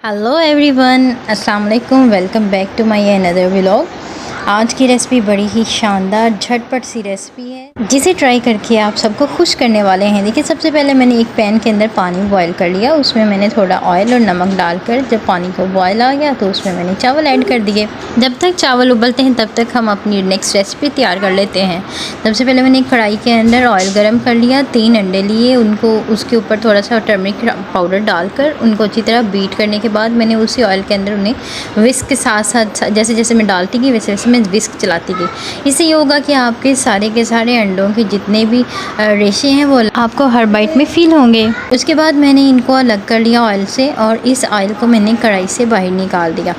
Hello everyone, अस्सलाम वालेकुम। Welcome back to my another vlog. आज की रेसिपी बड़ी ही शानदार झटपट सी रेसिपी है जिसे ट्राई करके आप सबको खुश करने वाले हैं। देखिए, सबसे पहले मैंने एक पैन के अंदर पानी बॉईल कर लिया। उसमें मैंने थोड़ा ऑयल और नमक डालकर जब पानी को बॉईल आ गया तो उसमें मैंने चावल ऐड कर दिए। जब तक चावल उबलते हैं तब तक हम अपनी नेक्स्ट रेसिपी तैयार कर लेते हैं। सबसे पहले मैंने एक कढ़ाई के अंदर ऑयल गर्म कर लिया। 3 अंडे लिए, उनको उसके ऊपर थोड़ा सा टर्मरिक पाउडर डालकर उनको अच्छी तरह बीट करने के बाद मैंने उसी ऑयल के अंदर उन्हें विस्क के साथ साथ जैसे जैसे मैं डालती गई वैसे वैसे मैं विस्क चलाती गई। इससे ये होगा कि आपके सारे के सारे अंडों के जितने भी रेशे हैं वो आपको हर बाइट में फील होंगे। उसके बाद मैंने इनको अलग कर लिया ऑयल से और इस ऑयल को मैंने कढ़ाई से बाहर निकाल दिया।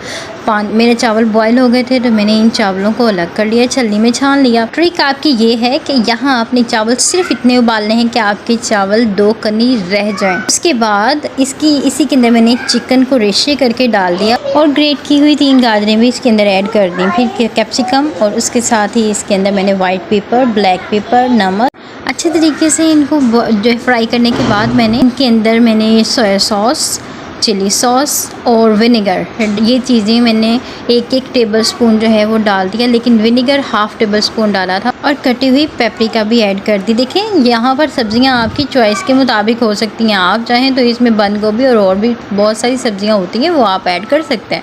मेरे चावल बॉयल हो गए थे तो मैंने इन चावलों को अलग कर लिया, छलनी में छान लिया। ट्रिक आपकी ये है कि यहाँ आपने चावल सिर्फ इतने उबालने हैं कि आपके चावल 2 कनी रह जाएं। उसके बाद इसी के अंदर मैंने चिकन को रेशे करके डाल दिया और ग्रेट की हुई 3 गाजरें भी इसके अंदर ऐड कर दी। फिर कैप्सिकम और उसके साथ ही इसके अंदर मैंने वाइट पेपर, ब्लैक पेपर, नमक अच्छे तरीके से इनको जो फ्राई करने के बाद मैंने इनके अंदर मैंने सोया सॉस, चिली सॉस और विनेगर, ये चीज़ें मैंने 1-1 टेबलस्पून जो है वो डाल दिया, लेकिन विनेगर 1/2 टेबलस्पून डाला था और कटी हुई पेपरिका भी ऐड कर दी। देखें, यहाँ पर सब्जियाँ आपकी चॉइस के मुताबिक हो सकती हैं। आप चाहें तो इसमें बंद गोभी और भी बहुत सारी सब्जियाँ होती हैं वो आप ऐड कर सकते हैं।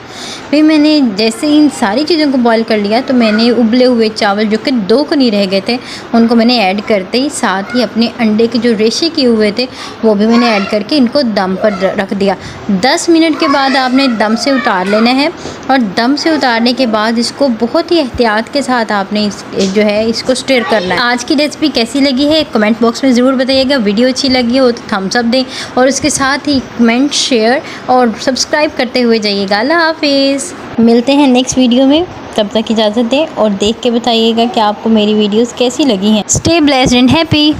फिर मैंने जैसे इन सारी चीज़ों को बॉईल कर लिया तो मैंने उबले हुए चावल जो कि 2 कनी रह गए थे उनको मैंने ऐड करते ही साथ ही अपने अंडे के जो रेशे किए हुए थे वो भी मैंने ऐड करके इनको दम पर रख दिया। 10 मिनट के बाद आपने दम से उतार लेना है और दम से उतारने के बाद इसको बहुत ही एहतियात के साथ आपने इसको स्टिर करना है। आज की रेसिपी कैसी लगी है कमेंट बॉक्स में ज़रूर बताइएगा। वीडियो अच्छी लगी हो तो थम्स अप दें और उसके साथ ही कमेंट, शेयर और सब्सक्राइब करते हुए जाइएगा। अल्लाह हाफिज़। मिलते हैं नेक्स्ट वीडियो में, तब तक इजाज़त दें और देख के बताइएगा कि आपको मेरी वीडियोज़ कैसी लगी हैं। Stay blessed and happy.